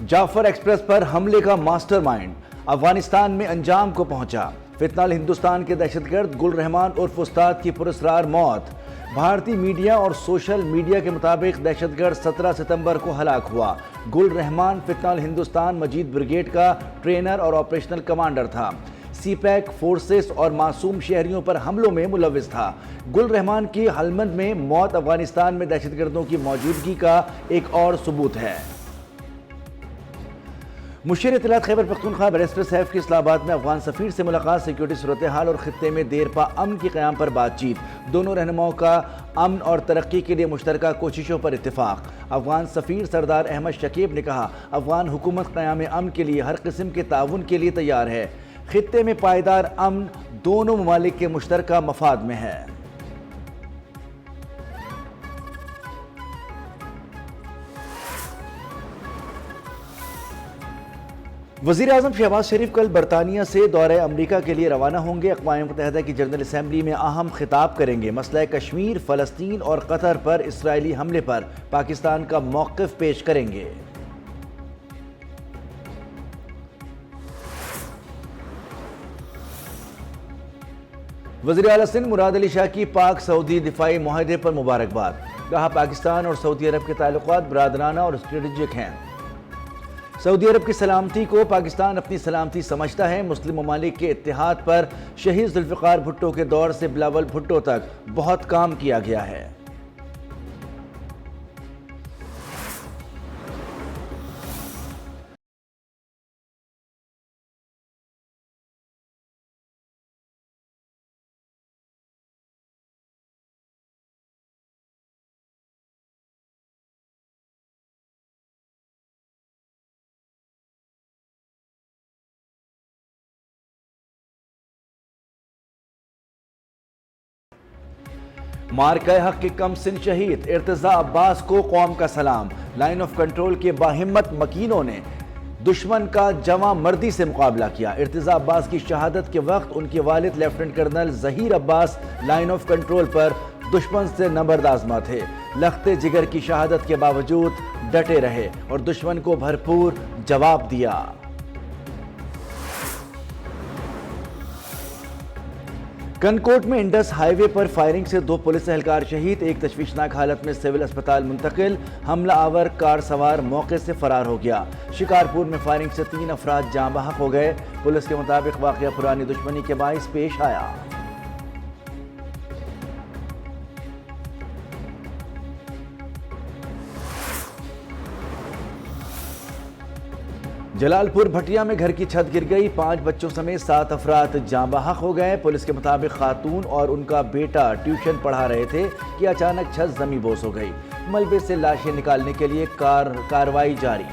جعفر express پر حملے کا master mind Afghanistan میں انجام کو پہنچا۔ فتنہ ہندوستان کے دہشت گرد گل رحمان عرف استاد کی پراسرار موت۔ بھارتی میڈیا اور سوشل میڈیا کے مطابق دہشت گرد 17 ستمبر کو ہلاک ہوا۔ گل رحمان فتنہ ہندوستان مجید بریگیڈ کا ٹرینر اور آپریشنل کمانڈر تھا۔ سی پیک فورسز اور معصوم شہریوں پر حملوں میں ملوث تھا۔ گل رحمان کی ہلمند میں موت افغانستان میں دہشت گردوں کی موجودگی کا ایک اور ثبوت ہے۔ مشیر اطلاعات خیبر پختونخوا بیرسٹر سیف کی اسلام آباد میں افغان سفیر سے ملاقات، سیکیورٹی صورتحال اور خطے میں دیر پا امن کے قیام پر بات چیت۔ دونوں رہنماؤں کا امن اور ترقی کے لیے مشترکہ کوششوں پر اتفاق۔ افغان سفیر سردار احمد شکیب نے کہا، افغان حکومت قیام امن کے لیے ہر قسم کے تعاون کے لیے تیار ہے۔ خطے میں پائیدار امن دونوں ممالک کے مشترکہ مفاد میں ہے۔ وزیر اعظم شہباز شریف کل برطانیہ سے دورہ امریکہ کے لیے روانہ ہوں گے۔ اقوام متحدہ کی جنرل اسمبلی میں اہم خطاب کریں گے۔ مسئلہ کشمیر، فلسطین اور قطر پر اسرائیلی حملے پر پاکستان کا موقف پیش کریں گے۔ وزیر اعلیٰ سندھ مراد علی شاہ کی پاک سعودی دفاعی معاہدے پر مبارکباد۔ کہا، پاکستان اور سعودی عرب کے تعلقات برادرانہ اور اسٹریٹجک ہیں۔ سعودی عرب کی سلامتی کو پاکستان اپنی سلامتی سمجھتا ہے۔ مسلم ممالک کے اتحاد پر شہید ذوالفقار بھٹو کے دور سے بلاول بھٹو تک بہت کام کیا گیا ہے۔ مارکہ حق کے کم سن شہید ارتضیٰ عباس کو قوم کا سلام۔ لائن آف کنٹرول کے باہمت مکینوں نے دشمن کا جواں مردی سے مقابلہ کیا۔ ارتضیٰ عباس کی شہادت کے وقت ان کے والد lieutenant colonel Zaheer Abbas line of control پر دشمن سے نبرد آزما تھے۔ لخت جگر کی شہادت کے باوجود ڈٹے رہے اور دشمن کو بھرپور جواب دیا۔ کنکوٹ میں انڈس ہائی وے پر فائرنگ سے 2 پولیس اہلکار شہید، ایک تشویشناک حالت میں سول اسپتال منتقل۔ حملہ آور کار سوار موقع سے فرار ہو گیا۔ شکارپور میں فائرنگ سے 3 افراد جاں بحق ہو گئے۔ پولیس کے مطابق واقعہ پرانی دشمنی کے باعث پیش آیا۔ جلال پور بھٹیا میں گھر کی چھت گر گئی، 5 بچوں سمیت 7 افراد جاں بحق ہو گئے۔ پولیس کے مطابق خاتون اور ان کا بیٹا ٹیوشن پڑھا رہے تھے کہ اچانک چھت زمیں بوس ہو گئی۔ ملبے سے لاشیں نکالنے کے لیے کارروائی جاری۔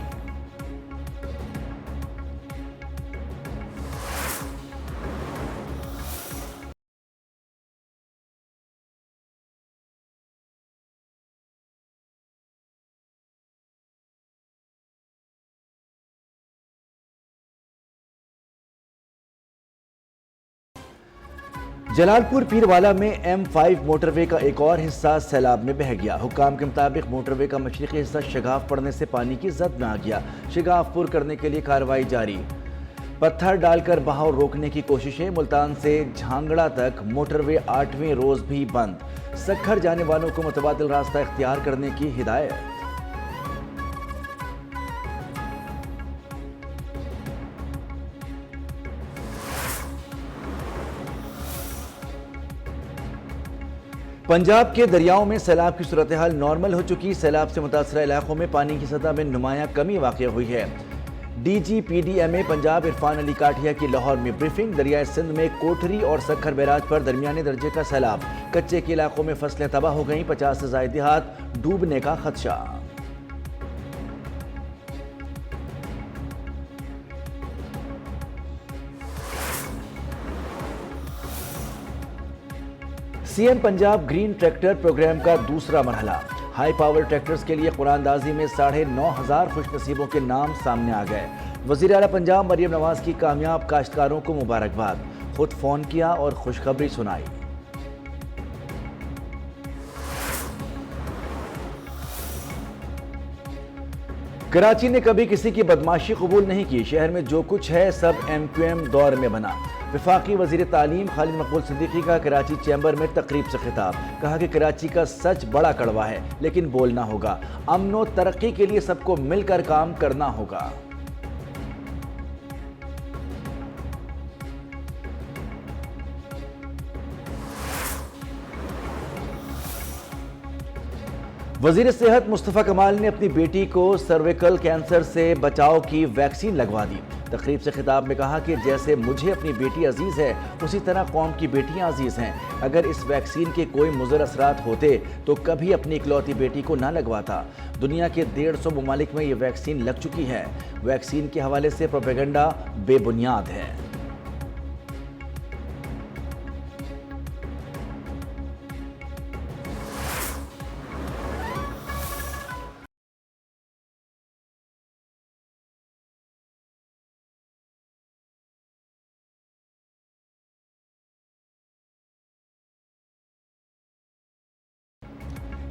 جلال پور پیروالا میں M5 موٹر وے کا ایک اور حصہ سیلاب میں بہہ گیا۔ حکام کے مطابق موٹر وے کا مشرقی حصہ شگاف پڑنے سے پانی کی زد میں آ گیا۔ شگاف پر کرنے کے لیے کارروائی جاری۔ پتھر ڈال کر بہاؤ روکنے کی کوششیں۔ ملتان سے جھانگڑا تک موٹر وے 8ویں روز بھی بند۔ سکھر جانے والوں کو متبادل راستہ اختیار کرنے کی ہدایت۔ پنجاب کے دریاؤں میں سیلاب کی صورتحال نارمل ہو چکی۔ سیلاب سے متاثرہ علاقوں میں پانی کی سطح میں نمایاں کمی واقع ہوئی ہے۔ D G P D M A Punjab Irfan Ali Kathia کی لاہور میں بریفنگ۔ دریائے سندھ میں کوٹھری اور سکھر بیراج پر درمیانے درجے کا سیلاب۔ کچے کے علاقوں میں فصلیں تباہ ہو گئیں، 50 سے زائد دیہات ڈوبنے کا خدشہ۔ C M Punjab green tractor programme کا دوسرا مرحلہ۔ ہائی پاور ٹریکٹرز کے لیے قرآن اندازی میں 9,500 خوش نصیبوں کے نام سامنے آ گئے۔ وزیر اعلیٰ پنجاب مریم نواز کی کامیاب کاشتکاروں کو مبارکباد، خود فون کیا اور خوشخبری سنائی۔ کراچی نے کبھی کسی کی بدماشی قبول نہیں کی، شہر میں جو کچھ ہے سب ایم کیو ایم دور میں بنا۔ وفاقی وزیر تعلیم خالد مقبول صدیقی کا کراچی چیمبر میں تقریب سے خطاب، کہا کہ کراچی کا سچ بڑا کڑوا ہے لیکن بولنا ہوگا، امن و ترقی کے لیے سب کو مل کر کام کرنا ہوگا۔ وزیر صحت مصطفیٰ کمال نے اپنی بیٹی کو سرویکل کینسر سے بچاؤ کی ویکسین لگوا دی۔ تقریب سے خطاب میں کہا کہ جیسے مجھے اپنی بیٹی عزیز ہے اسی طرح قوم کی بیٹیاں عزیز ہیں۔ اگر اس ویکسین کے کوئی مضر اثرات ہوتے تو کبھی اپنی اکلوتی بیٹی کو نہ لگواتا۔ دنیا کے 150 ممالک میں یہ ویکسین لگ چکی ہے۔ ویکسین کے حوالے سے پروپیگنڈا بے بنیاد ہے۔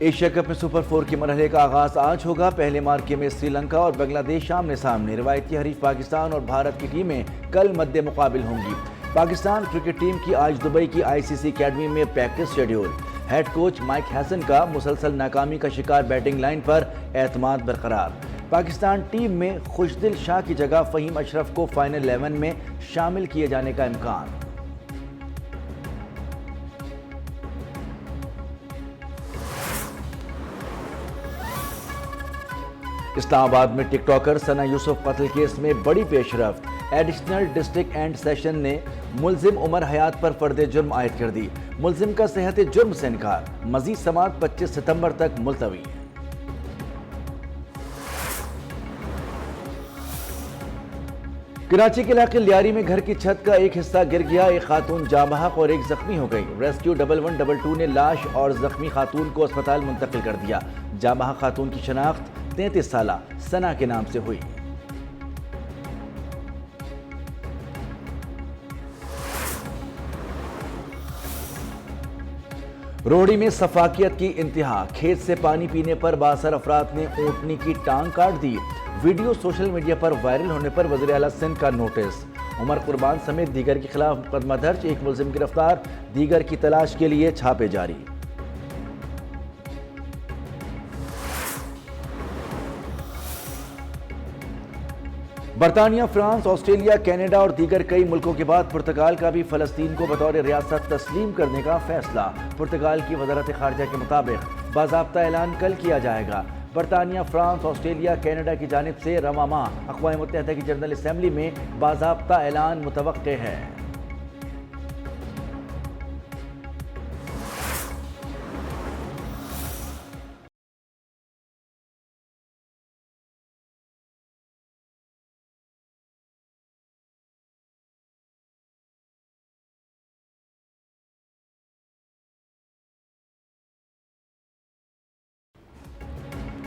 ایشیا کپ میں سپر 4 کے مرحلے کا آغاز آج ہوگا۔ پہلے مارکے میں سری لنکا اور بنگلہ دیش آمنے سامنے۔ روایتی حریف پاکستان اور بھارت کی ٹیمیں کل مد مقابل ہوں گی۔ پاکستان کرکٹ ٹیم کی آج دبئی کی آئی سی سی اکیڈمی میں practice schedule. Head coach Mike Hesson کا مسلسل ناکامی کا شکار بیٹنگ لائن پر اعتماد برقرار۔ پاکستان ٹیم میں خوشدل شاہ کی جگہ فہیم اشرف کو فائنل 11 میں شامل کیے جانے کا امکان۔ اسلام آباد میں ٹک ٹاکر ثنا یوسف قتل کیس میں بڑی پیش رفت۔ ایڈیشنل ڈسٹرکٹ اینڈ سیشن نے ملزم عمر حیات پر فرد جرم عائد کر دی۔ ملزم کا صحت جرم سے انکار۔ مزید سماعت 25 ستمبر تک ملتوی۔ کراچی کے علاقے لیاری میں گھر کی چھت کا ایک حصہ گر گیا، ایک خاتون جاں بحق اور ایک زخمی ہو گئی۔ ریسکیو 1122 نے لاش اور زخمی خاتون کو اسپتال منتقل کر دیا۔ جاں بحق خاتون کی شناخت 33 سالہ ثنا کے نام سے ہوئی۔ روہڑی میں سفاکیت کی انتہا، کھیت سے پانی پینے پر بااثر افراد نے اونٹنی کی ٹانگ کاٹ دی۔ ویڈیو سوشل میڈیا پر وائرل ہونے پر وزیر اعلیٰ سندھ کا نوٹس۔ عمر قربان سمیت دیگر کے خلاف مقدمہ درج، ایک ملزم گرفتار، دیگر کی تلاش کے لیے چھاپے جاری۔ برطانیہ، فرانس، آسٹریلیا، کینیڈا اور دیگر کئی ملکوں کے بعد پرتگال کا بھی فلسطین کو بطور ریاست تسلیم کرنے کا فیصلہ۔ پرتگال کی وزارت خارجہ کے مطابق باضابطہ اعلان کل کیا جائے گا۔ برطانیہ، فرانس، آسٹریلیا، کینیڈا کی جانب سے رواں ماہ اقوام متحدہ کی جنرل اسمبلی میں باضابطہ اعلان متوقع ہے۔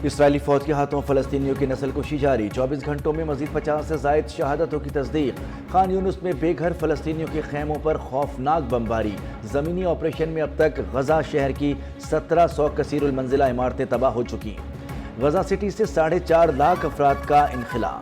اسرائیلی فوج کے ہاتھوں فلسطینیوں کی نسل کشی جاری، 24 گھنٹوں میں مزید 50 سے زائد شہادتوں کی تصدیق۔ خان یونس میں بے گھر فلسطینیوں کے خیموں پر خوفناک بمباری۔ زمینی آپریشن میں اب تک غزہ شہر کی 1700 کثیر المنزلہ عمارتیں تباہ ہو چکی۔ غزہ سٹی سے 4.5 لاکھ افراد کا انخلاء۔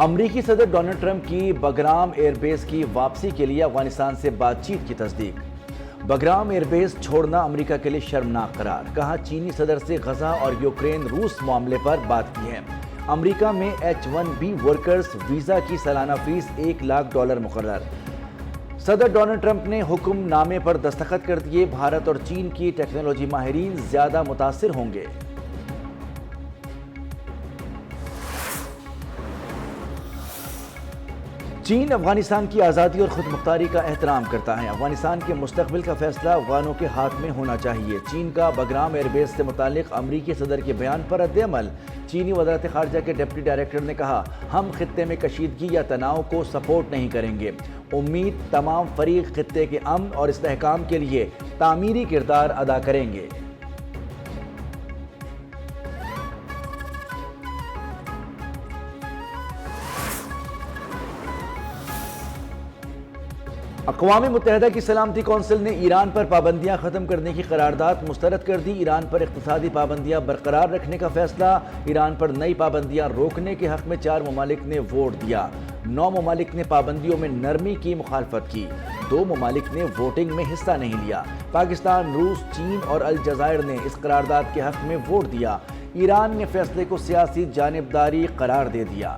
امریکی صدر ڈونلڈ ٹرمپ کی بگرام ایئر بیس کی واپسی کے لیے افغانستان سے بات چیت کی تصدیق۔ بگرام ایئر بیس چھوڑنا امریکہ کے لیے شرمناک قرار، کہا چینی صدر سے غزہ اور یوکرین روس معاملے پر بات کی ہے۔ امریکہ میں H-1B ورکرز ویزا کی سالانہ فیس $1 لاکھ مقرر۔ صدر ڈونلڈ ٹرمپ نے حکم نامے پر دستخط کر دیے، بھارت اور چین کی ٹیکنالوجی ماہرین زیادہ متاثر ہوں گے۔ چین افغانستان کی آزادی اور خود مختاری کا احترام کرتا ہے۔ افغانستان کے مستقبل کا فیصلہ افغانوں کے ہاتھ میں ہونا چاہیے۔ چین کا بگرام ایئر بیس سے متعلق امریکی صدر کے بیان پر رد عمل۔ چینی وزارت خارجہ کے ڈپٹی ڈائریکٹر نے کہا، ہم خطے میں کشیدگی یا تناؤ کو سپورٹ نہیں کریں گے۔ امید تمام فریق خطے کے امن اور استحکام کے لیے تعمیری کردار ادا کریں گے۔ اقوام متحدہ کی سلامتی کونسل نے ایران پر پابندیاں ختم کرنے کی قرارداد مسترد کر دی۔ ایران پر اقتصادی پابندیاں برقرار رکھنے کا فیصلہ۔ ایران پر نئی پابندیاں روکنے کے حق میں 4 ممالک نے ووٹ دیا۔ 9 ممالک نے پابندیوں میں نرمی کی مخالفت کی۔ 2 ممالک نے ووٹنگ میں حصہ نہیں لیا۔ پاکستان، روس، چین اور الجزائر نے اس قرارداد کے حق میں ووٹ دیا۔ ایران نے فیصلے کو سیاسی جانبداری قرار دے دیا۔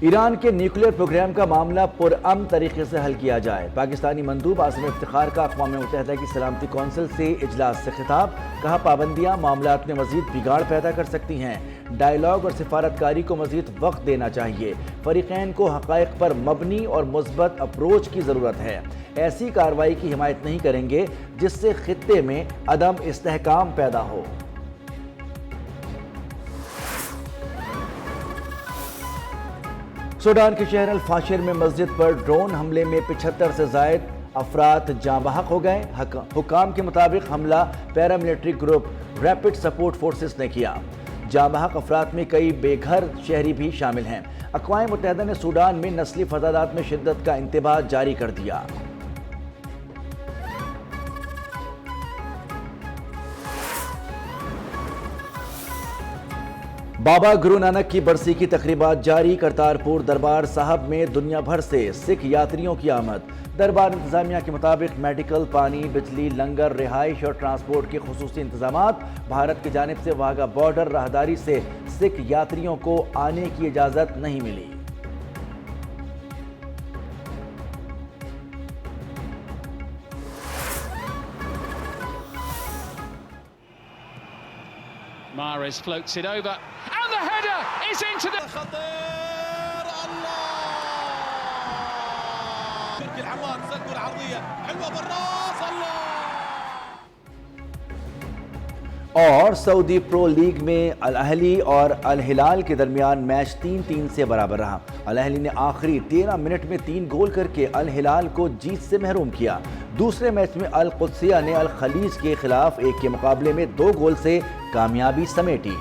ایران کے نیوکلیئر پروگرام کا معاملہ پرامن طریقے سے حل کیا جائے۔ پاکستانی مندوب عاصم افتخار کا اقوام متحدہ کی سلامتی کونسل سے اجلاس سے خطاب۔ کہا پابندیاں معاملات میں مزید بگاڑ پیدا کر سکتی ہیں۔ ڈائیلاگ اور سفارتکاری کو مزید وقت دینا چاہیے۔ فریقین کو حقائق پر مبنی اور مثبت اپروچ کی ضرورت ہے۔ ایسی کارروائی کی حمایت نہیں کریں گے جس سے خطے میں عدم استحکام پیدا ہو۔ سوڈان کے شہر الفاشر میں مسجد پر ڈرون حملے میں 75 سے زائد افراد جاں بحق ہو گئے۔ حکام کے مطابق حملہ paramilitary group rapid support forces نے کیا۔ جاں بحق افراد میں کئی بے گھر شہری بھی شامل ہیں۔ اقوام متحدہ نے سوڈان میں نسلی فسادات میں شدت کا انتباہ جاری کر دیا۔ بابا گرو نانک کی برسی کی تقریبات جاری۔ کرتارپور دربار صاحب میں دنیا بھر سے سکھ یاتریوں کی آمد۔ دربار انتظامیہ کے مطابق میڈیکل، پانی، بجلی، لنگر، رہائش اور ٹرانسپورٹ کے خصوصی انتظامات۔ بھارت کی جانب سے واہگہ بارڈر راہداری سے سکھ یاتریوں کو آنے کی اجازت نہیں ملی۔ Mahrez floats it over and the header is into the خطير الله تركي العمار سلق العرضية حلوة بالراس الله۔ اور سعودی پرو لیگ میں الاہلی اور الہلال کے درمیان میچ 3-3 سے برابر رہا۔ الاہلی نے آخری 13 منٹ میں 3 گول کر کے الہلال کو جیت سے محروم کیا۔ دوسرے میچ میں القدسیہ نے الخلیج کے خلاف 1 کے مقابلے میں 2 گول سے کامیابی سمیٹی۔